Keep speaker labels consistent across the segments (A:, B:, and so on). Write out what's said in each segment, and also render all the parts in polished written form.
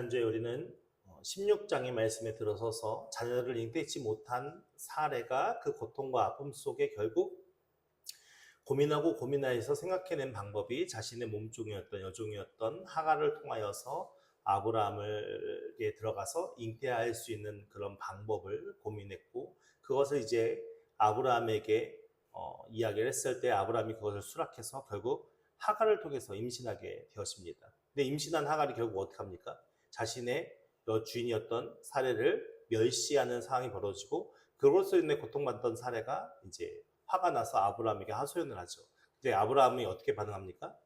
A: 지난주에 우리는 16장의 말씀에 들어서서 자녀를 잉태치 못한 사례가 그 고통과 아픔 속에 결국 고민하고 고민하여서 생각해낸 방법이 자신의 몸종이었던 여종이었던 하갈을 통하여서 아브라함에게 들어가서 잉태할 수 있는 그런 방법을 고민했고, 그것을 이제 아브라함에게 이야기를 했을 때 아브라함이 그것을 수락해서 결국 하갈을 통해서 임신하게 되었습니다. 근데 임신한 하갈이 결국 어떻게 합니까? 자신의 주인이었던 사례를 멸시하는 상황이 벌어지고, 그것으로 인해 고통받던 사례가 이제 화가 나서 아브라함에게 하소연을 하죠. 이제 아브라함이 어떻게 반응합니까?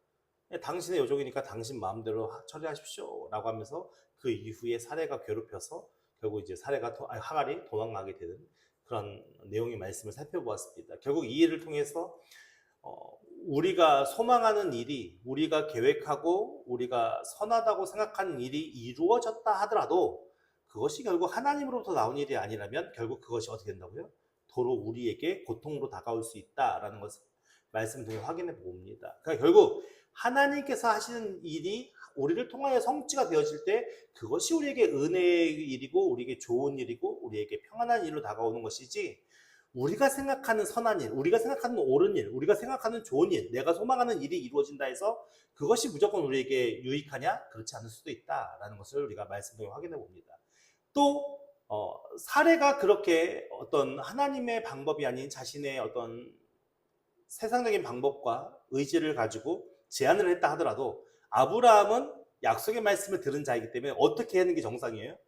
A: 당신의 여종이니까 당신 마음대로 처리하십시오 라고 하면서 그 이후에 사례가 괴롭혀서 결국 이제 하갈이 도망가게 되는 그런 내용의 말씀을 살펴보았습니다. 결국 이 일을 통해서 우리가 소망하는 일이, 우리가 계획하고 우리가 선하다고 생각하는 일이 이루어졌다 하더라도 그것이 결국 하나님으로부터 나온 일이 아니라면 결국 그것이 어떻게 된다고요? 도로 우리에게 고통으로 다가올 수 있다라는 것을 말씀 통해 확인해 봅니다. 그러니까 결국 하나님께서 하시는 일이 우리를 통하여 성취가 되어질 때 그것이 우리에게 은혜의 일이고 우리에게 좋은 일이고 우리에게 평안한 일로 다가오는 것이지, 우리가 생각하는 선한 일, 우리가 생각하는 옳은 일, 우리가 생각하는 좋은 일, 내가 소망하는 일이 이루어진다 해서 그것이 무조건 우리에게 유익하냐? 그렇지 않을 수도 있다라는 것을 우리가 말씀 통해 확인해 봅니다. 또 사례가 그렇게 어떤 하나님의 방법이 아닌 자신의 어떤 세상적인 방법과 의지를 가지고 제안을 했다 하더라도 아브라함은 약속의 말씀을 들은 자이기 때문에 어떻게 하는 게 정상이에요?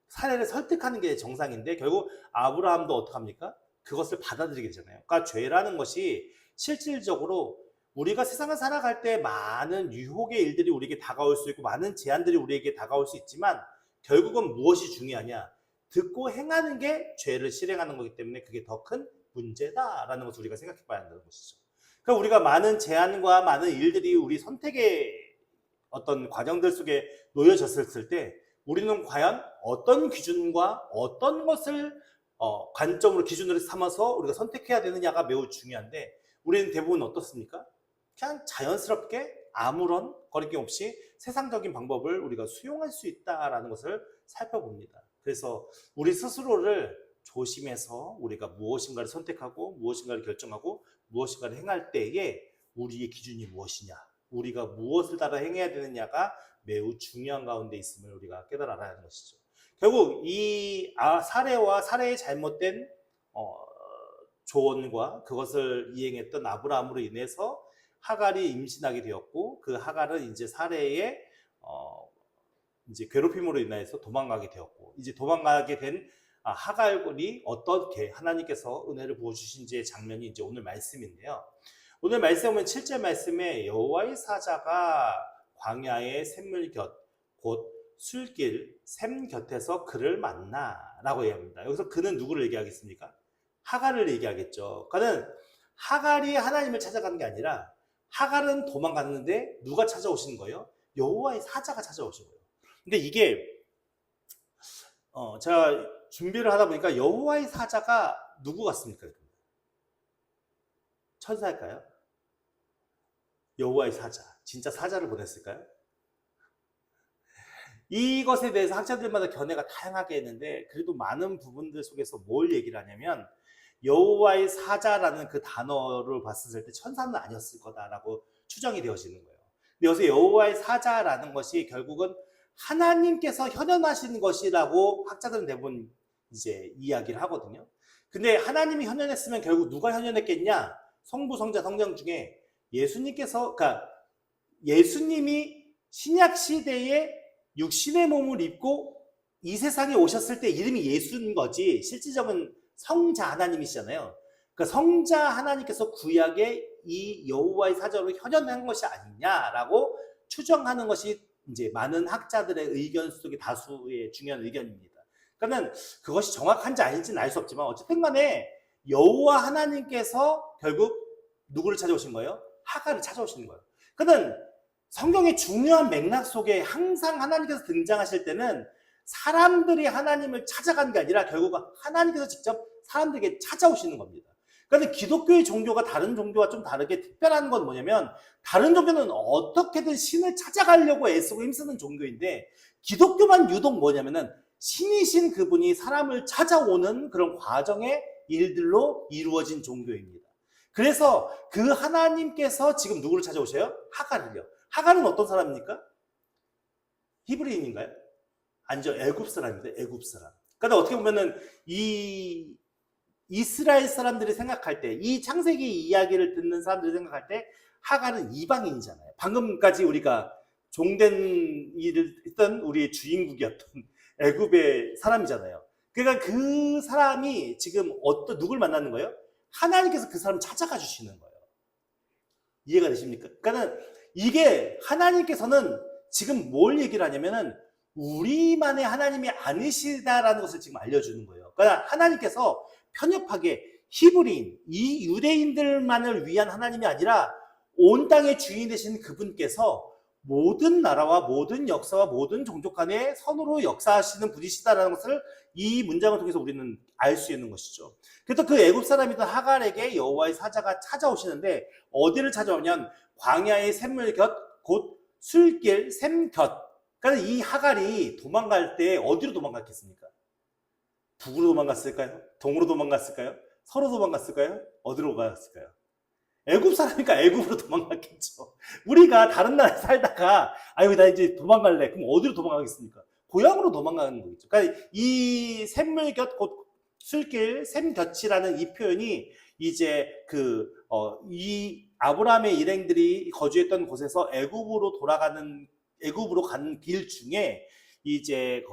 A: 사례를 설득하는 게 정상인데 결국 아브라함도 어떡합니까? 그것을 받아들이게 되잖아요. 그러니까 죄라는 것이 실질적으로 우리가 세상을 살아갈 때 많은 유혹의 일들이 우리에게 다가올 수 있고 많은 제안들이 우리에게 다가올 수 있지만 결국은 무엇이 중요하냐? 듣고 행하는 게 죄를 실행하는 거기 때문에 그게 더 큰 문제다라는 것을 우리가 생각해 봐야 한다는 것이죠. 그러니까 우리가 많은 제안과 많은 일들이 우리 선택의 어떤 과정들 속에 놓여졌을 때 우리는 과연 어떤 기준과 어떤 것을 관점으로 기준으로 삼아서 우리가 선택해야 되느냐가 매우 중요한데, 우리는 대부분 어떻습니까? 그냥 자연스럽게 아무런 거리낌 없이 세상적인 방법을 우리가 수용할 수 있다라는 것을 살펴봅니다. 그래서 우리 스스로를 조심해서 우리가 무엇인가를 선택하고 무엇인가를 결정하고 무엇인가를 행할 때에 우리의 기준이 무엇이냐, 우리가 무엇을 따라 행해야 되느냐가 매우 중요한 가운데 있음을 우리가 깨달아야 하는 것이죠. 결국 이 사례와 사례의 잘못된 조언과 그것을 이행했던 아브라함으로 인해서 하갈이 임신하게 되었고, 그 하갈은 이제 사례의 이제 괴롭힘으로 인해서 도망가게 되었고, 이제 도망가게 된 하갈이 어떻게 하나님께서 은혜를 부어주신지의 장면이 이제 오늘 말씀인데요. 오늘 말씀에 보면 7절 말씀에 여호와의 사자가 광야의 샘물 곁 곧 술길 샘 곁에서 그를 만나라고 얘기합니다. 여기서 그는 누구를 얘기하겠습니까? 하갈을 얘기하겠죠. 그는 하갈이 하나님을 찾아가는 게 아니라 하갈은 도망갔는데 누가 찾아오시는 거예요? 여호와의 사자가 찾아오신 거예요. 근데 이게 제가 준비를 하다 보니까 여호와의 사자가 누구 같습니까? 천사일까요? 여호와의 사자, 진짜 사자를 보냈을까요? 이것에 대해서 학자들마다 견해가 다양하게 있는데, 그래도 많은 부분들 속에서 뭘 얘기를 하냐면 여호와의 사자라는 그 단어를 봤을 때 천사는 아니었을 거다라고 추정이 되어지는 거예요. 근데 여기서 여호와의 사자라는 것이 결국은 하나님께서 현현하신 것이라고 학자들은 대부분 이제 이야기를 하거든요. 근데 하나님이 현현했으면 결국 누가 현현했겠냐? 성부, 성자, 성령 중에 예수님께서, 그러니까 예수님이 신약 시대에 육신의 몸을 입고 이 세상에 오셨을 때 이름이 예수인 거지, 실질적인 성자 하나님이시잖아요. 그러니까 성자 하나님께서 구약에 이 여호와의 사자로 현현한 것이 아니냐라고 추정하는 것이 이제 많은 학자들의 의견 속에 다수의 중요한 의견입니다. 그러니까 그것이 정확한지 아닌지는 알 수 없지만 어쨌든 간에 여호와 하나님께서 결국 누구를 찾아오신 거예요? 하갈을 찾아오시는 거예요. 그러니까 성경의 중요한 맥락 속에 항상 하나님께서 등장하실 때는 사람들이 하나님을 찾아가는 게 아니라 결국 하나님께서 직접 사람들에게 찾아오시는 겁니다. 그런데 기독교의 종교가 다른 종교와 좀 다르게 특별한 건 뭐냐면, 다른 종교는 어떻게든 신을 찾아가려고 애쓰고 힘쓰는 종교인데 기독교만 유독 뭐냐면은 신이신 그분이 사람을 찾아오는 그런 과정의 일들로 이루어진 종교입니다. 그래서 그 하나님께서 지금 누구를 찾아오셔요? 하갈을요. 하갈은 어떤 사람입니까? 히브리인인가요? 아니죠. 애굽 사람입니다. 애굽 사람. 그러니까 어떻게 보면은 이 이스라엘 사람들이 생각할 때, 이 창세기 이야기를 듣는 사람들이 생각할 때 하갈은 이방인이잖아요. 방금까지 우리가 종된 일을 했던 우리의 주인국이었던 애굽의 사람이잖아요. 그러니까 그 사람이 지금 누굴 만나는 거예요? 하나님께서 그 사람을 찾아가 주시는 거예요. 이해가 되십니까? 그러니까 이게 하나님께서는 지금 뭘 얘기를 하냐면은 우리만의 하나님이 아니시다라는 것을 지금 알려주는 거예요. 그러니까 하나님께서 편협하게 히브리인, 이 유대인들만을 위한 하나님이 아니라 온 땅의 주인 되신 그분께서 모든 나라와 모든 역사와 모든 종족 간에 선으로 역사하시는 분이시다라는 것을 이 문장을 통해서 우리는 알 수 있는 것이죠. 그래서 그 애굽 사람이던 하갈에게 여호와의 사자가 찾아오시는데 어디를 찾아오냐면 광야의 샘물 곁, 곧 술길 샘 곁. 그러니까 이 하갈이 도망갈 때 어디로 도망갔겠습니까? 북으로 도망갔을까요? 동으로 도망갔을까요? 서로 도망갔을까요? 어디로 갔을까요? 애굽 사람이니까 애굽으로 도망갔겠죠. 우리가 다른 나라에 살다가 아유 나 이제 도망갈래. 그럼 어디로 도망가겠습니까? 고향으로 도망가는 거겠죠. 그러니까 이 샘물 곁, 곧 술길 샘 곁이라는 이 표현이 이제 이 아브라함의 일행들이 거주했던 곳에서 애굽으로 가는 길 중에 이제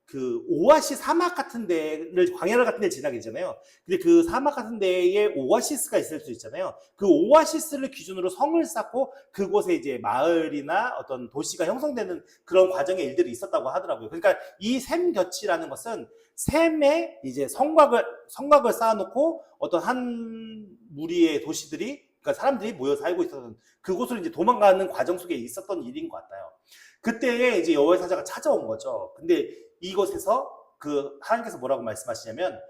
A: 그 오아시 사막 같은 데를 광야 같은 데를 지나게 되잖아요. 근데 그 사막 같은 데에 오아시스가 있을 수 있잖아요. 그 오아시스를 기준으로 성을 쌓고 그곳에 이제 마을이나 어떤 도시가 형성되는 그런 과정의 일들이 있었다고 하더라고요. 그러니까 이 샘곁이라는 것은 샘에 이제 성곽을 쌓아놓고 어떤 한 무리의 도시들이 그러니까 사람들이 모여 살고 있었던 그곳을 이제 도망가는 과정 속에 있었던 일인 것 같아요. 그때에 이제 여호와의 사자가 찾아온 거죠. 근데 이곳에서 그 하나님께서 뭐라고 말씀하시냐면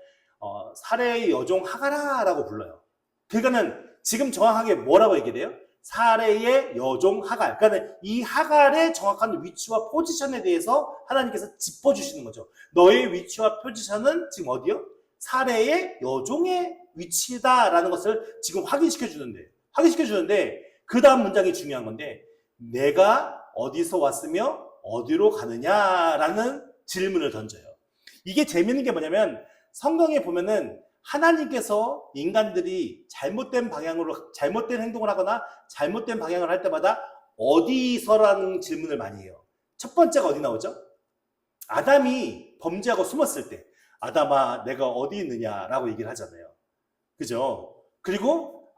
A: 사레의 여종 하갈아라고 불러요. 그러니까는 지금 정확하게 뭐라고 얘기해요? 사레의 여종 하갈. 그러니까 이 하갈의 정확한 위치와 포지션에 대해서 하나님께서 짚어주시는 거죠. 너의 위치와 포지션은 지금 어디요? 사레의 여종의 위치다라는 것을 지금 확인시켜 주는데 그 다음 문장이 중요한 건데 내가 어디서 왔으며 어디로 가느냐라는 질문을 던져요. 이게 재밌는 게 뭐냐면 성경에 보면은 하나님께서 인간들이 잘못된 행동을 하거나 잘못된 방향을 할 때마다 어디서라는 질문을 많이 해요. 첫 번째가 어디 나오죠? 아담이 범죄하고 숨었을 때 아담아 내가 어디 있느냐라고 얘기를 하잖아요. 그죠? 그리고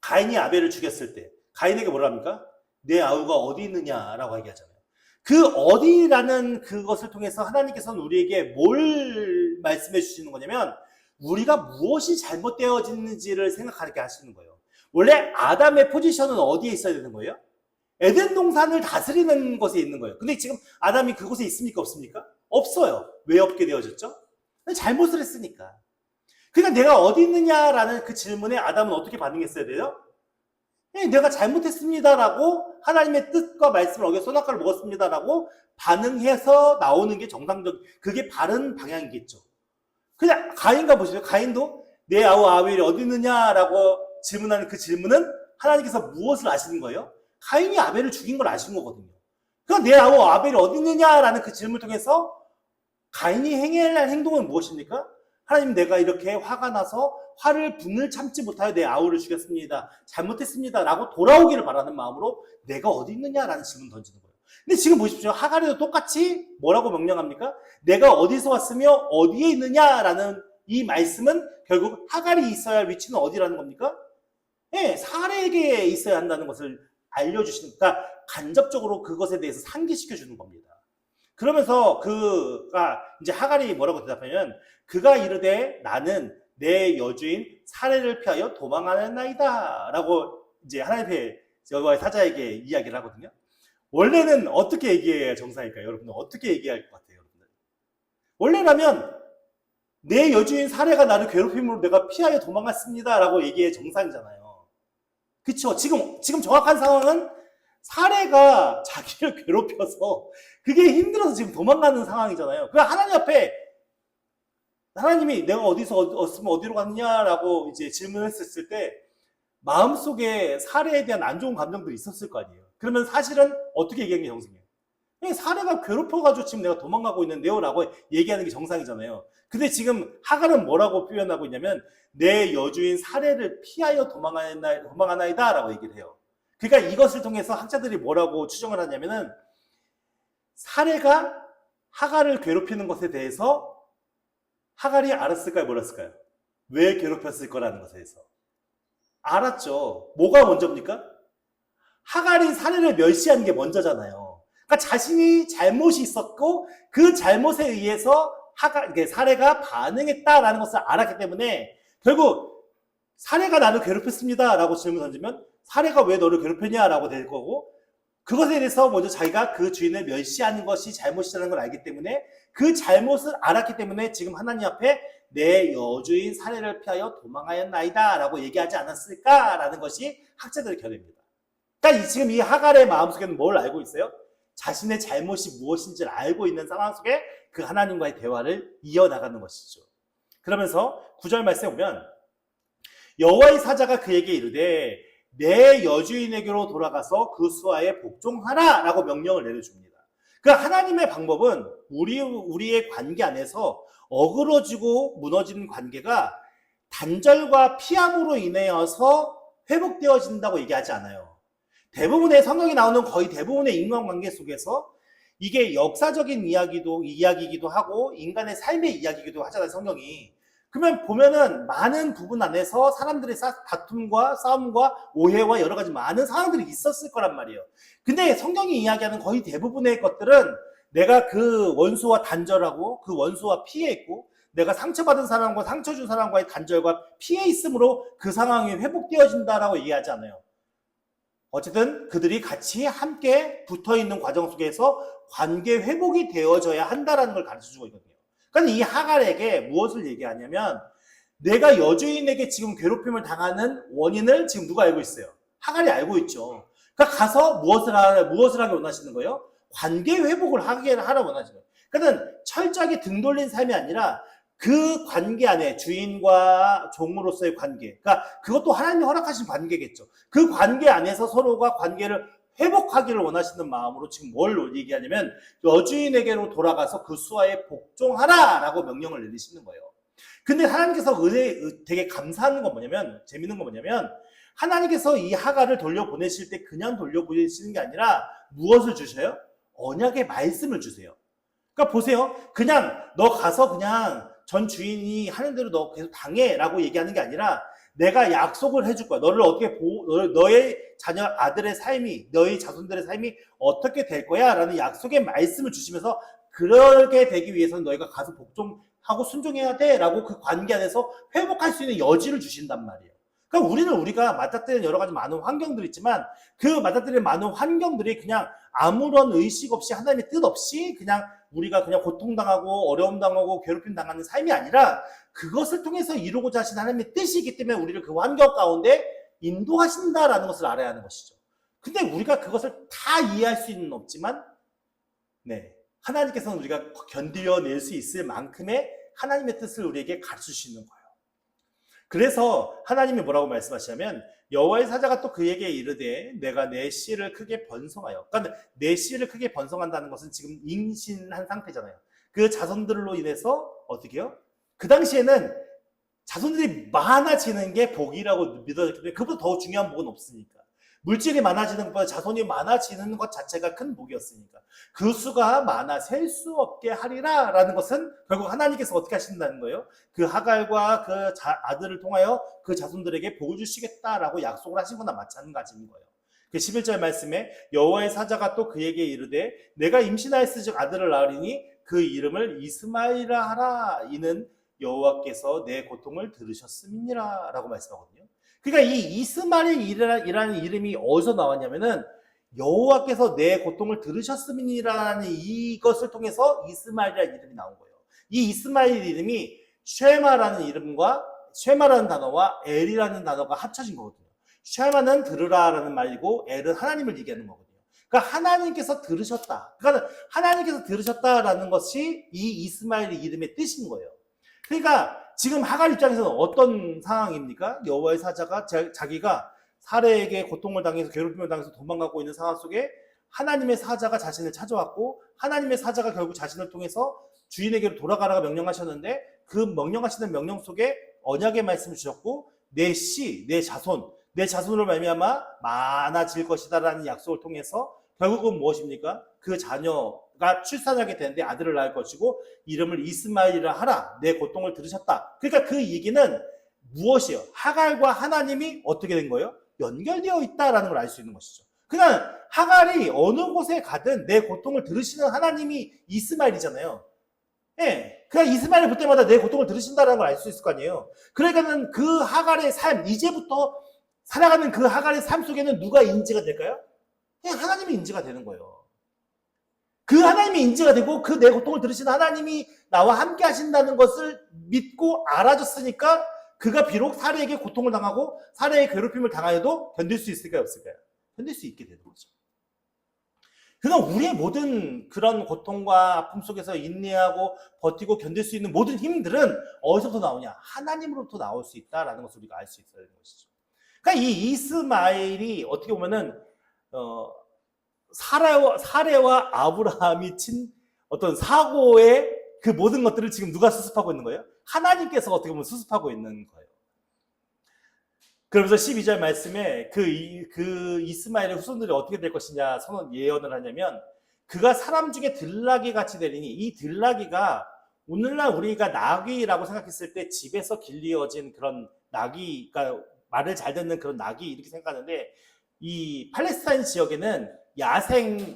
A: 가인이 아벨을 죽였을 때 가인에게 뭐라 합니까? 내 아우가 어디 있느냐라고 얘기하잖아요. 그 어디라는 그것을 통해서 하나님께서는 우리에게 뭘 말씀해 주시는 거냐면 우리가 무엇이 잘못되어지는지를 생각하게 하시는 거예요. 원래 아담의 포지션은 어디에 있어야 되는 거예요? 에덴 동산을 다스리는 곳에 있는 거예요. 근데 지금 아담이 그곳에 있습니까? 없습니까? 없어요. 왜 없게 되어졌죠? 잘못을 했으니까. 그러니까 내가 어디 있느냐라는 그 질문에 아담은 어떻게 반응했어야 돼요? 내가 잘못했습니다라고 하나님의 뜻과 말씀을 어겨 선악과를 먹었습니다라고 반응해서 나오는 게 그게 바른 방향이겠죠. 그냥 가인가 보시죠. 가인도 내 아우 아벨이 어디 있느냐라고 질문하는 그 질문은 하나님께서 무엇을 아시는 거예요? 가인이 아벨을 죽인 걸 아신 거거든요. 그러니까 내 아우 아벨이 어디 있느냐라는 그 질문을 통해서 가인이 행해야 할 행동은 무엇입니까? 하나님 내가 이렇게 화가 나서 분을 참지 못하여 내 아우를 죽였습니다. 잘못했습니다. 라고 돌아오기를 바라는 마음으로 내가 어디 있느냐라는 질문을 던지는 거예요. 근데 지금 보십시오. 하갈에도 똑같이 뭐라고 명령합니까? 내가 어디서 왔으며 어디에 있느냐라는 이 말씀은 결국 하갈이 있어야 할 위치는 어디라는 겁니까? 사레에게 있어야 한다는 것을 알려주시니까 간접적으로 그것에 대해서 상기시켜 주는 겁니다. 그러면서 이제 하갈이 뭐라고 대답하냐면 그가 이르되 나는 내 여주인 사레를 피하여 도망하였나이다 라고 이제 하나님의 여호와의 사자에게 이야기를 하거든요. 원래는 어떻게 얘기해야 정상일까요? 여러분들 어떻게 얘기할 것 같아요? 여러분들? 원래라면 내 여주인 사레가 나를 괴롭힘으로 내가 피하여 도망갔습니다 라고 얘기해 정상이잖아요. 그쵸? 지금 정확한 상황은 사례가 자기를 괴롭혀서 그게 힘들어서 지금 도망가는 상황이잖아요. 그 하나님 앞에 하나님이 내가 어디서 왔으면 어디로 갔느냐라고 이제 질문했을 때 마음속에 사례에 대한 안 좋은 감정들이 있었을 거 아니에요. 그러면 사실은 어떻게 얘기하는 게 정상이에요? 사례가 괴롭혀가지고 지금 내가 도망가고 있는데요 라고 얘기하는 게 정상이잖아요. 근데 지금 하갈은 뭐라고 표현하고 있냐면 내 여주인 사례를 피하여 도망하나이다 라고 얘기를 해요. 그러니까 이것을 통해서 학자들이 뭐라고 추정을 하냐면은 사례가 하갈을 괴롭히는 것에 대해서 하갈이 알았을까요? 몰랐을까요? 왜 괴롭혔을 거라는 것에 대해서 알았죠. 뭐가 먼저입니까? 하갈이 사례를 멸시하는 게 먼저잖아요. 그러니까 자신이 잘못이 있었고 그 잘못에 의해서 사례가 반응했다라는 것을 알았기 때문에 결국 사례가 나를 괴롭혔습니다 라고 질문 던지면 사례가 왜 너를 괴롭혔냐라고 될 거고 그것에 대해서 먼저 자기가 그 주인을 멸시하는 것이 잘못이라는 걸 알기 때문에 그 잘못을 알았기 때문에 지금 하나님 앞에 내 여주인 사례를 피하여 도망하였나이다 라고 얘기하지 않았을까라는 것이 학자들의 견해입니다. 그러니까 지금 이 하갈의 마음속에는 뭘 알고 있어요? 자신의 잘못이 무엇인지를 알고 있는 상황 속에 그 하나님과의 대화를 이어나가는 것이죠. 그러면서 9절 말씀에 보면 여호와의 사자가 그에게 이르되 내 여주인에게로 돌아가서 그 수하에 복종하라 라고 명령을 내려줍니다. 그 하나님의 방법은 우리의 관계 안에서 어그러지고 무너지는 관계가 단절과 피함으로 인하여서 회복되어진다고 얘기하지 않아요. 대부분의 성경이 나오는 거의 대부분의 인간관계 속에서 이게 역사적인 이야기이기도 하고 인간의 삶의 이야기이기도 하잖아요, 성경이. 그러면 보면은 많은 부분 안에서 사람들의 다툼과 싸움과 오해와 여러 가지 많은 상황들이 있었을 거란 말이에요. 근데 성경이 이야기하는 거의 대부분의 것들은 내가 그 원수와 단절하고 그 원수와 피해 있고 내가 상처받은 사람과 상처 준 사람과의 단절과 피해 있음으로 그 상황이 회복되어진다라고 얘기하지 않아요. 어쨌든 그들이 같이 함께 붙어있는 과정 속에서 관계 회복이 되어져야 한다라는 걸 가르쳐주고 있거든요. 그러니까 이 하갈에게 무엇을 얘기하냐면 내가 여주인에게 지금 괴롭힘을 당하는 원인을 지금 누가 알고 있어요? 하갈이 알고 있죠. 그러니까 가서 무엇을 하기 원하시는 거예요? 관계 회복을 하라 원하시는 거예요. 그러니까 철저하게 등 돌린 삶이 아니라 그 관계 안에 주인과 종으로서의 관계, 그러니까 그것도 하나님이 허락하신 관계겠죠. 그 관계 안에서 서로가 관계를 회복하기를 원하시는 마음으로 지금 뭘 얘기하냐면 여주인에게로 돌아가서 그 수하에 복종하라 라고 명령을 내리시는 거예요. 근데 하나님께서 되게 감사한 건 뭐냐면, 재밌는 건 뭐냐면 하나님께서 이 하갈을 돌려보내실 때 그냥 돌려보내시는 게 아니라 무엇을 주셔요? 언약의 말씀을 주세요. 그러니까 보세요. 그냥 너 가서 그냥 전 주인이 하는 대로 너 계속 당해 라고 얘기하는 게 아니라 내가 약속을 해줄 거야. 너를 어떻게 너의 자녀 아들의 삶이, 너의 자손들의 삶이 어떻게 될 거야 라는 약속의 말씀을 주시면서 그렇게 되기 위해서는 너희가 가서 복종하고 순종해야 돼 라고 그 관계 안에서 회복할 수 있는 여지를 주신단 말이에요. 그러니까 우리가 맞닥뜨리는 여러 가지 많은 환경들이 있지만 그 맞닥뜨리는 많은 환경들이 그냥 아무런 의식 없이 하나님의 뜻 없이 그냥 우리가 그냥 고통당하고 어려움 당하고 괴롭힘 당하는 삶이 아니라 그것을 통해서 이루고자 하신 하나님의 뜻이기 때문에 우리를 그 환경 가운데 인도하신다라는 것을 알아야 하는 것이죠. 근데 우리가 그것을 다 이해할 수는 없지만 하나님께서는 우리가 견뎌낼 수 있을 만큼의 하나님의 뜻을 우리에게 가르쳐 주시는 거예요. 그래서 하나님이 뭐라고 말씀하시냐면 여호와의 사자가 또 그에게 이르되 내가 내 씨를 크게 번성하여, 그러니까 내 씨를 크게 번성한다는 것은 지금 임신한 상태잖아요. 그 자손들로 인해서 어떻게 해요? 그 당시에는 자손들이 많아지는 게 복이라고 믿어졌기 때문에 그보다 더 중요한 복은 없으니까. 물질이 많아지는 것보다 자손이 많아지는 것 자체가 큰 복이었으니까 그 수가 많아 셀 수 없게 하리라 라는 것은 결국 하나님께서 어떻게 하신다는 거예요? 그 하갈과 그 아들을 통하여 그 자손들에게 복을 주시겠다라고 약속을 하신 거나 마찬가지인 거예요. 그 11절 말씀에 여호와의 사자가 또 그에게 이르되 내가 임신하였으즉 아들을 낳으리니 그 이름을 이스마엘이라 하라. 이는 여호와께서 내 고통을 들으셨음이니라 라고 말씀하거든요. 그러니까 이 이스마엘이라는 이름이 어디서 나왔냐면은 여호와께서 내 고통을 들으셨음이라는 이것을 통해서 이스마엘이라는 이름이 나온 거예요. 이 이스마엘 이름이 쉐마라는 이름과 쉐마라는 단어와 엘이라는 단어가 합쳐진 거거든요. 쉐마는 들으라라는 말이고 엘은 하나님을 얘기하는 거거든요. 그러니까 하나님께서 들으셨다. 그러니까 하나님께서 들으셨다라는 것이 이 이스마엘의 이름의 뜻인 거예요. 그러니까 지금 하갈 입장에서는 어떤 상황입니까? 여호와의 사자가 자기가 사례에게 고통을 당해서 괴롭힘을 당해서 도망가고 있는 상황 속에 하나님의 사자가 자신을 찾아왔고 하나님의 사자가 결국 자신을 통해서 주인에게로 돌아가라고 명령하셨는데 그 명령하시는 명령 속에 언약의 말씀을 주셨고 내 씨, 내 자손으로 말미암아 많아질 것이다라는 약속을 통해서 결국은 무엇입니까? 그 자녀가 출산하게 되는데 아들을 낳을 것이고 이름을 이스마엘이라 하라. 내 고통을 들으셨다. 그러니까 그 얘기는 무엇이에요? 하갈과 하나님이 어떻게 된 거예요? 연결되어 있다라는 걸 알 수 있는 것이죠. 그러니까 하갈이 어느 곳에 가든 내 고통을 들으시는 하나님이 이스마엘이잖아요. 예. 그러니까 이스마엘을 볼 때마다 내 고통을 들으신다는 걸 알 수 있을 거 아니에요. 그러니까는 그 하갈의 삶, 이제부터 살아가는 그 하갈의 삶 속에는 누가 인지가 될까요? 그냥 하나님이 인지가 되는 거예요. 그 하나님이 인지가 되고 그 내 고통을 들으시는 하나님이 나와 함께 하신다는 것을 믿고 알아줬으니까 그가 비록 사례에게 고통을 당하고 사례의 괴롭힘을 당하여도 견딜 수 있을까요? 없을까요? 견딜 수 있게 되는 거죠. 그러니까 우리의 모든 그런 고통과 아픔 속에서 인내하고 버티고 견딜 수 있는 모든 힘들은 어디서부터 나오냐? 하나님으로부터 나올 수 있다라는 것을 우리가 알 수 있어야 되는 것이죠. 그러니까 이 이스마엘이 어떻게 보면은 사례와 아브라함이 친 어떤 사고의 그 모든 것들을 지금 누가 수습하고 있는 거예요? 하나님께서 어떻게 보면 수습하고 있는 거예요. 그러면서 12절 말씀에 그 이스마엘의 후손들이 어떻게 될 것이냐 예언을 하냐면 그가 사람 중에 들나귀 같이 되리니 이 들나귀가 오늘날 우리가 나귀라고 생각했을 때 집에서 길리어진 그런 나귀, 그러니까 말을 잘 듣는 그런 나귀 이렇게 생각하는데 이 팔레스타인 지역에는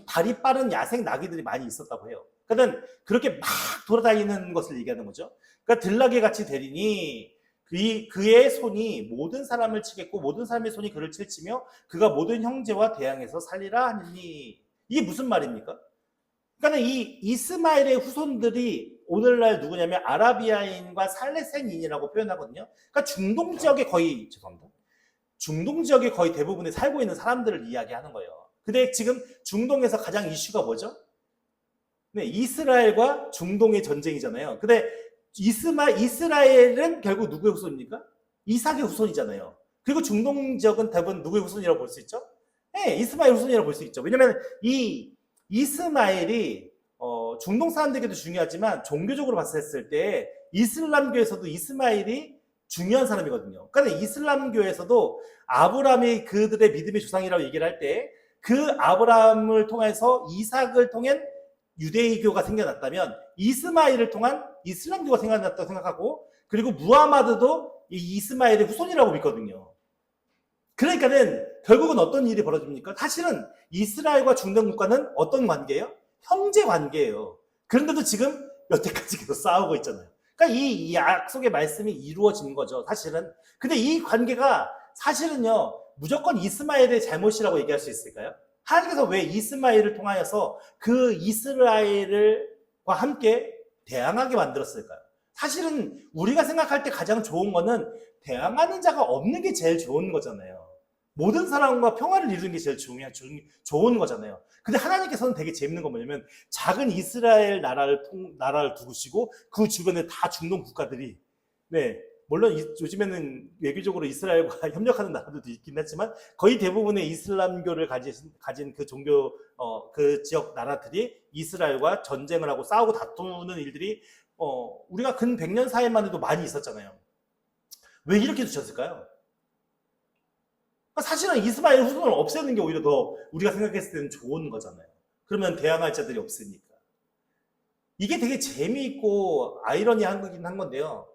A: 다리 빠른 야생 나귀들이 많이 있었다고 해요. 그러니까 그렇게 막 돌아다니는 것을 얘기하는 거죠. 그러니까 들나귀 같이 되리니 그의 손이 모든 사람을 치겠고 모든 사람의 손이 그를 칠치며 그가 모든 형제와 대항해서 살리라 하니 이게 무슨 말입니까? 그러니까 이 이스마엘의 후손들이 오늘날 누구냐면 아라비아인과 살레센인이라고 표현하거든요. 그러니까 중동 지역에 거의 대부분이 살고 있는 사람들을 이야기하는 거예요. 근데 지금 중동에서 가장 이슈가 뭐죠? 네, 이스라엘과 중동의 전쟁이잖아요. 근데 이스라엘은 결국 누구의 후손입니까? 이삭의 후손이잖아요. 그리고 중동 지역은 대부분 누구의 후손이라고 볼 수 있죠? 네, 이스마엘 후손이라고 볼 수 있죠. 왜냐면 이 이스마엘이 중동 사람들에게도 중요하지만 종교적으로 봤을 때 이슬람교에서도 이스마엘이 중요한 사람이거든요. 그러니까 이슬람교에서도 아브라함이 그들의 믿음의 조상이라고 얘기를 할 때 그 아브라함을 통해서 이삭을 통한 유대교가 생겨났다면 이스마엘을 통한 이슬람교가 생겨났다고 생각하고 그리고 무하마드도 이 이스마엘의 후손이라고 믿거든요. 그러니까는 결국은 어떤 일이 벌어집니까? 사실은 이스라엘과 중동 국가는 어떤 관계예요? 형제 관계예요. 그런데도 지금 여태까지 계속 싸우고 있잖아요. 그러니까 이 약속의 말씀이 이루어진 거죠, 사실은. 근데 이 관계가 사실은요, 무조건 이스마엘의 잘못이라고 얘기할 수 있을까요? 하나님께서 왜 이스마엘을 통하여서 그 이스라엘과 함께 대항하게 만들었을까요? 사실은 우리가 생각할 때 가장 좋은 거는 대항하는 자가 없는 게 제일 좋은 거잖아요. 모든 사람과 평화를 이루는 게 제일 좋은 거잖아요. 근데 하나님께서는 되게 재밌는 건 뭐냐면 작은 이스라엘 나라를 두시고 그 주변에 다 중동 국가들이 물론 요즘에는 외교적으로 이스라엘과 협력하는 나라들도 있긴 했지만 거의 대부분의 이슬람교를 가진 그 종교 그 지역 나라들이 이스라엘과 전쟁을 하고 싸우고 다투는 일들이 우리가 근 100년 사이만 해도 많이 있었잖아요. 왜 이렇게 두셨을까요? 사실은 이스마엘 후손을 없애는 게 오히려 더 우리가 생각했을 때는 좋은 거잖아요. 그러면 대항할 자들이 없으니까. 이게 되게 재미있고 아이러니한 거긴 한 건데요.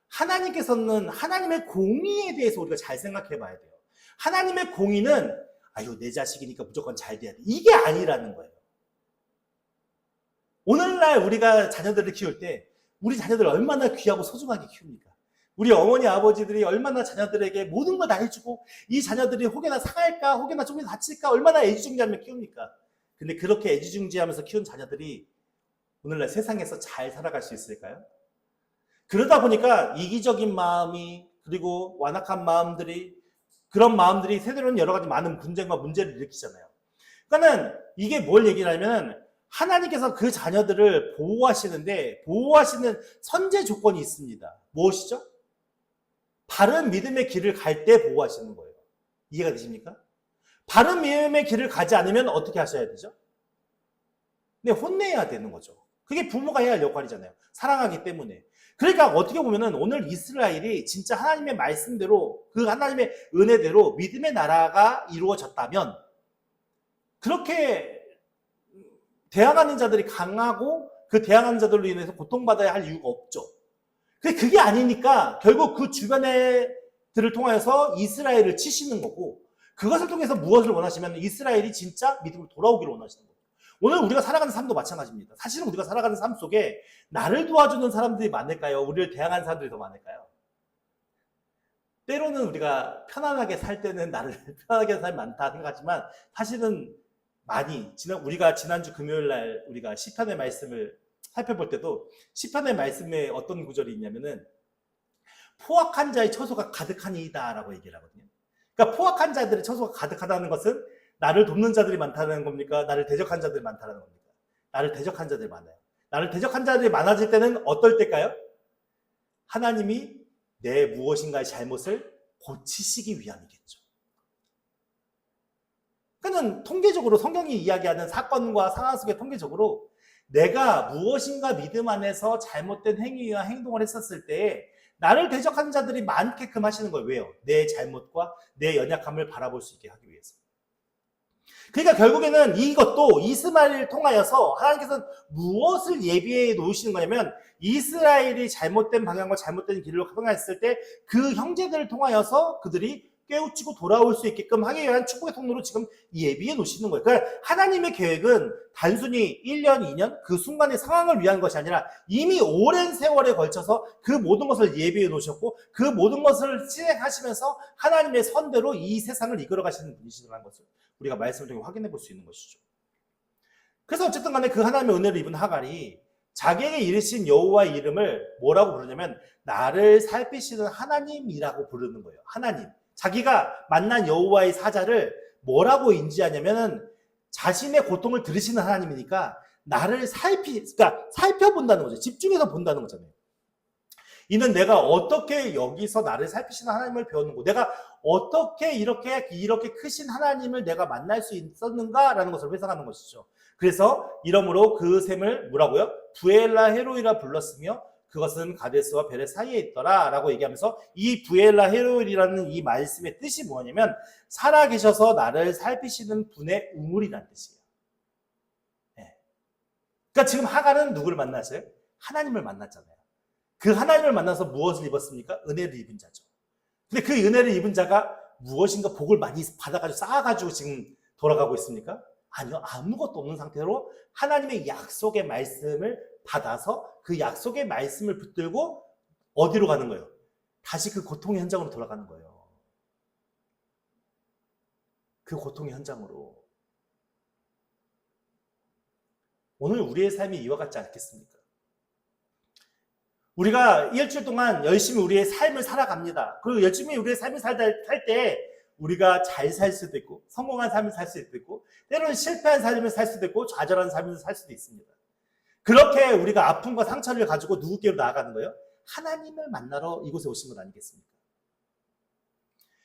A: 하나님께서는 하나님의 공의에 대해서 우리가 잘 생각해 봐야 돼요. 하나님의 공의는 내 자식이니까 무조건 잘 돼야 돼. 이게 아니라는 거예요. 오늘날 우리가 자녀들을 키울 때 우리 자녀들을 얼마나 귀하고 소중하게 키웁니까? 우리 어머니 아버지들이 얼마나 자녀들에게 모든 걸 다 해주고 이 자녀들이 혹여나 상할까 혹여나 좀 다칠까 얼마나 애지중지하며 키웁니까? 근데 그렇게 애지중지하면서 키운 자녀들이 오늘날 세상에서 잘 살아갈 수 있을까요? 그러다 보니까 이기적인 마음이 그리고 완악한 마음들이 그런 마음들이 세대로는 여러 가지 많은 분쟁과 문제를 일으키잖아요. 그러니까는 이게 뭘 얘기를 하냐면 하나님께서 그 자녀들을 보호하시는데 보호하시는 선제 조건이 있습니다. 무엇이죠? 바른 믿음의 길을 갈 때 보호하시는 거예요. 이해가 되십니까? 바른 믿음의 길을 가지 않으면 어떻게 하셔야 되죠? 네, 혼내야 되는 거죠. 그게 부모가 해야 할 역할이잖아요. 사랑하기 때문에. 그러니까 어떻게 보면은 오늘 이스라엘이 진짜 하나님의 말씀대로 그 하나님의 은혜대로 믿음의 나라가 이루어졌다면 그렇게 대항하는 자들이 강하고 그 대항하는 자들로 인해서 고통받아야 할 이유가 없죠. 그게 아니니까 결국 그 주변들을 통해서 이스라엘을 치시는 거고 그것을 통해서 무엇을 원하시면 이스라엘이 진짜 믿음으로 돌아오기를 원하시는 거예요. 오늘 우리가 살아가는 삶도 마찬가지입니다. 사실은 우리가 살아가는 삶 속에 나를 도와주는 사람들이 많을까요? 우리를 대항하는 사람들이 더 많을까요? 때로는 우리가 편안하게 살 때는 나를 편안하게 하는 사람이 많다 생각하지만 사실은 많이 우리가 지난주 금요일 날 우리가 시편의 말씀을 살펴볼 때도 시편의 말씀에 어떤 구절이 있냐면은 포악한 자의 처소가 가득하니이다 라고 얘기를 하거든요. 그러니까 포악한 자들의 처소가 가득하다는 것은 나를 돕는 자들이 많다는 겁니까? 나를 대적한 자들이 많다는 겁니까? 나를 대적한 자들이 많아요. 나를 대적한 자들이 많아질 때는 어떨 때일까요? 하나님이 내 무엇인가의 잘못을 고치시기 위함이겠죠. 그러니까 통계적으로 성경이 이야기하는 사건과 상황 속에 통계적으로 내가 무엇인가 믿음 안에서 잘못된 행위와 행동을 했었을 때 나를 대적하는 자들이 많게끔 하시는 거예요. 왜요? 내 잘못과 내 연약함을 바라볼 수 있게 하기 위해서. 그러니까 결국에는 이것도 이스마엘을 통하여서 하나님께서는 무엇을 예비해 놓으시는 거냐면 이스라엘이 잘못된 방향과 잘못된 길로 행했을 때 그 형제들을 통하여서 그들이 깨우치고 돌아올 수 있게끔 하기 위한 축복의 통로로 지금 예비해 놓으시는 거예요. 그러니까 하나님의 계획은 단순히 1년, 2년 그 순간의 상황을 위한 것이 아니라 이미 오랜 세월에 걸쳐서 그 모든 것을 예비해 놓으셨고 그 모든 것을 실행하시면서 하나님의 선대로 이 세상을 이끌어 가시는 분이시라는 것을 우리가 말씀을 통해 확인해 볼 수 있는 것이죠. 그래서 어쨌든 간에 그 하나님의 은혜를 입은 하갈이 자기에게 이르신 여호와의 이름을 뭐라고 부르냐면 나를 살피시는 하나님이라고 부르는 거예요. 하나님. 자기가 만난 여호와의 사자를 뭐라고 인지하냐면은 자신의 고통을 들으시는 하나님이니까 나를 그러니까 살펴본다는 거죠. 집중해서 본다는 거잖아요. 이는 내가 어떻게 여기서 나를 살피시는 하나님을 배웠는고 내가 어떻게 이렇게 크신 하나님을 내가 만날 수 있었는가라는 것을 회상하는 것이죠. 그래서 이러므로 그 샘을 뭐라고요? 부엘라 헤로이라 불렀으며 그것은 가데스와 베레 사이에 있더라 라고 얘기하면서 이 부엘라 헤로이라는 이 말씀의 뜻이 뭐냐면 살아계셔서 나를 살피시는 분의 우물이라는 뜻이에요. 네. 그러니까 지금 하갈은 누구를 만났어요? 하나님을 만났잖아요. 그 하나님을 만나서 무엇을 입었습니까? 은혜를 입은 자죠. 근데 그 은혜를 입은 자가 무엇인가 복을 많이 받아가지고 쌓아가지고 지금 돌아가고 있습니까? 아니요. 아무것도 없는 상태로 하나님의 약속의 말씀을 받아서 그 약속의 말씀을 붙들고 어디로 가는 거예요? 다시 그 고통의 현장으로 돌아가는 거예요. 그 고통의 현장으로. 오늘 우리의 삶이 이와 같지 않겠습니까? 우리가 일주일 동안 열심히 우리의 삶을 살아갑니다. 그리고 열심히 우리의 삶을 살 때 우리가 잘 살 수도 있고 성공한 삶을 살 수도 있고 때로는 실패한 삶을 살 수도 있고 좌절한 삶을 살 수도 있습니다. 그렇게 우리가 아픔과 상처를 가지고 누구께로 나아가는 거예요? 하나님을 만나러 이곳에 오신 것 아니겠습니까?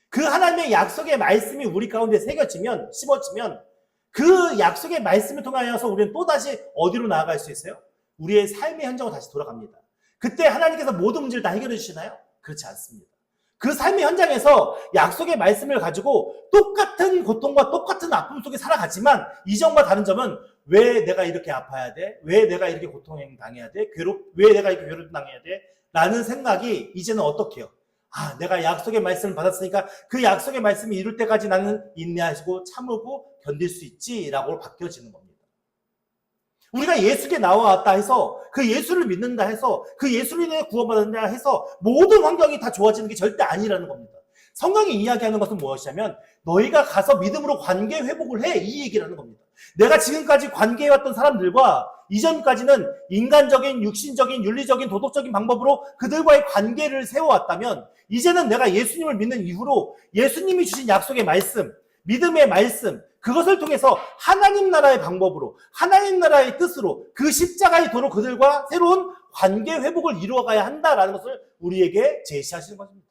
A: 그 하나님의 약속의 말씀이 우리 가운데 새겨지면 심어지면 그 약속의 말씀을 통하여서 우리는 또다시 어디로 나아갈 수 있어요? 우리의 삶의 현장으로 다시 돌아갑니다. 그때 하나님께서 모든 문제를 다 해결해 주시나요? 그렇지 않습니다. 그 삶의 현장에서 약속의 말씀을 가지고 똑같은 고통과 똑같은 아픔 속에 살아가지만 이전과 다른 점은 왜 내가 이렇게 아파야 돼? 왜 내가 이렇게 고통당해야 돼? 왜 내가 이렇게 괴롭당해야 돼? 라는 생각이 이제는 어떻게 해요? 아, 내가 약속의 말씀을 받았으니까 그 약속의 말씀이 이룰 때까지 나는 인내하시고 참고 견딜 수 있지라고 바뀌어지는 겁니다. 우리가 예수께 나와왔다 해서 그 예수를 믿는다 해서 그 예수를 인해 구원받는다 해서 모든 환경이 다 좋아지는 게 절대 아니라는 겁니다. 성경이 이야기하는 것은 무엇이냐면 너희가 가서 믿음으로 관계 회복을 해 이 얘기라는 겁니다. 내가 지금까지 관계해왔던 사람들과 이전까지는 인간적인 육신적인 윤리적인 도덕적인 방법으로 그들과의 관계를 세워왔다면 이제는 내가 예수님을 믿는 이후로 예수님이 주신 약속의 말씀 믿음의 말씀, 그것을 통해서 하나님 나라의 방법으로, 하나님 나라의 뜻으로 그 십자가의 도로 그들과 새로운 관계 회복을 이루어가야 한다라는 것을 우리에게 제시하시는 것입니다.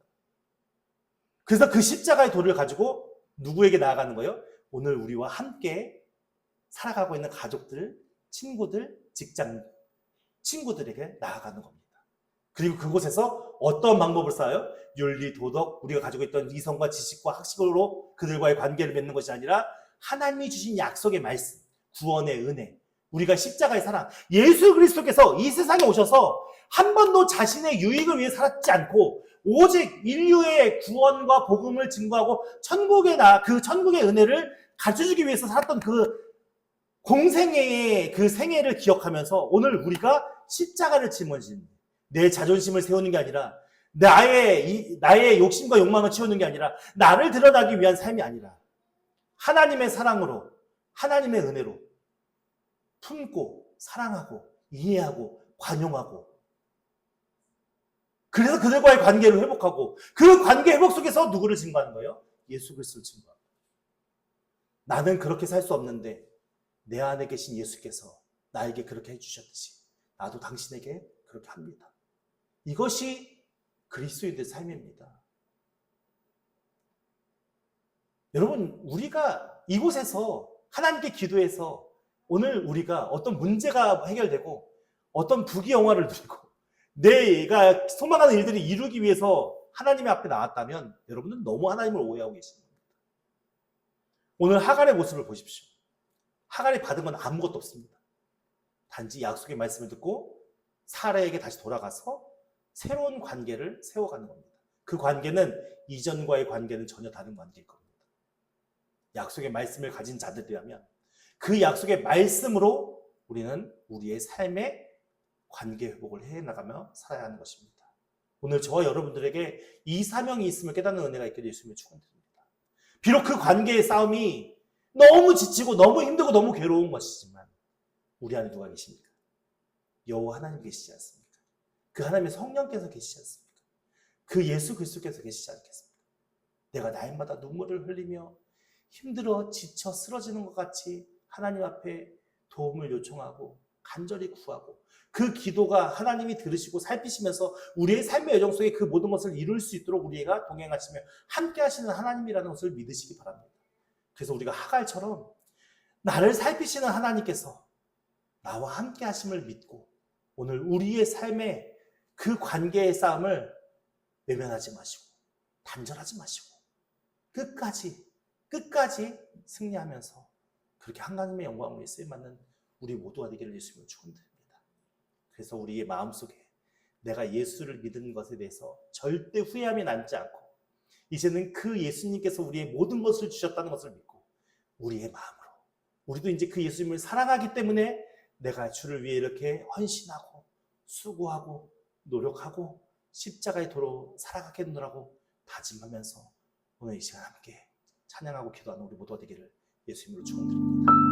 A: 그래서 그 십자가의 도를 가지고 누구에게 나아가는 거예요? 오늘 우리와 함께 살아가고 있는 가족들, 친구들, 직장 친구들에게 나아가는 겁니다. 그리고 그곳에서 어떤 방법을 쌓아요? 윤리, 도덕, 우리가 가지고 있던 이성과 지식과 학식으로 그들과의 관계를 맺는 것이 아니라 하나님이 주신 약속의 말씀, 구원의 은혜, 우리가 십자가의 사랑, 예수 그리스도께서 이 세상에 오셔서 한 번도 자신의 유익을 위해 살았지 않고 오직 인류의 구원과 복음을 증거하고 그 천국의 은혜를 가져주기 위해서 살았던 그 공생애의 그 생애를 기억하면서 오늘 우리가 십자가를 짊어진 내 자존심을 세우는 게 아니라 나의 욕심과 욕망을 채우는 게 아니라 나를 드러나기 위한 삶이 아니라 하나님의 사랑으로 하나님의 은혜로 품고 사랑하고 이해하고 관용하고 그래서 그들과의 관계를 회복하고 그 관계 회복 속에서 누구를 증거하는 거예요? 예수 그리스도를 증거합니다. 나는 그렇게 살 수 없는데 내 안에 계신 예수께서 나에게 그렇게 해주셨듯이 나도 당신에게 그렇게 합니다. 이것이 그리스도인의 삶입니다. 여러분, 우리가 이곳에서 하나님께 기도해서 오늘 우리가 어떤 문제가 해결되고 어떤 부귀영화를 누리고 내가 소망하는 일들을 이루기 위해서 하나님의 앞에 나왔다면 여러분은 너무 하나님을 오해하고 계십니다. 오늘 하갈의 모습을 보십시오. 하갈이 받은 건 아무것도 없습니다. 단지 약속의 말씀을 듣고 사라에게 다시 돌아가서 새로운 관계를 세워가는 겁니다. 그 관계는 이전과의 관계는 전혀 다른 관계일 겁니다. 약속의 말씀을 가진 자들이라면 그 약속의 말씀으로 우리는 우리의 삶의 관계 회복을 해나가며 살아야 하는 것입니다. 오늘 저와 여러분들에게 이 사명이 있음을 깨닫는 은혜가 있기를 예수님을 축원드립니다. 비록 그 관계의 싸움이 너무 지치고 너무 힘들고 너무 괴로운 것이지만 우리 안에 누가 계십니까? 여호와 하나님 계시지 않습니까? 그 하나님의 성령께서 계시지 않습니까? 그 예수 그리스도께서 계시지 않겠습니까? 내가 날마다 눈물을 흘리며 힘들어 지쳐 쓰러지는 것 같이 하나님 앞에 도움을 요청하고 간절히 구하고 그 기도가 하나님이 들으시고 살피시면서 우리의 삶의 여정 속에 그 모든 것을 이룰 수 있도록 우리가 동행하시며 함께 하시는 하나님이라는 것을 믿으시기 바랍니다. 그래서 우리가 하갈처럼 나를 살피시는 하나님께서 나와 함께 하심을 믿고 오늘 우리의 삶의 그 관계의 싸움을 외면하지 마시고 단절하지 마시고 끝까지 승리하면서 그렇게 하나님의 영광을 위해 쓰임받는 우리 모두가 되기를 예수님을 축원드립니다. 그래서 우리의 마음속에 내가 예수를 믿은 것에 대해서 절대 후회함이 남지 않고 이제는 그 예수님께서 우리의 모든 것을 주셨다는 것을 믿고 우리의 마음으로 우리도 이제 그 예수님을 사랑하기 때문에 내가 주를 위해 이렇게 헌신하고 수고하고 노력하고 십자가의 도로 살아가겠노라고 다짐하면서 오늘 이 시간 함께 찬양하고 기도하는 우리 모두가 되기를 예수님으로 축원드립니다.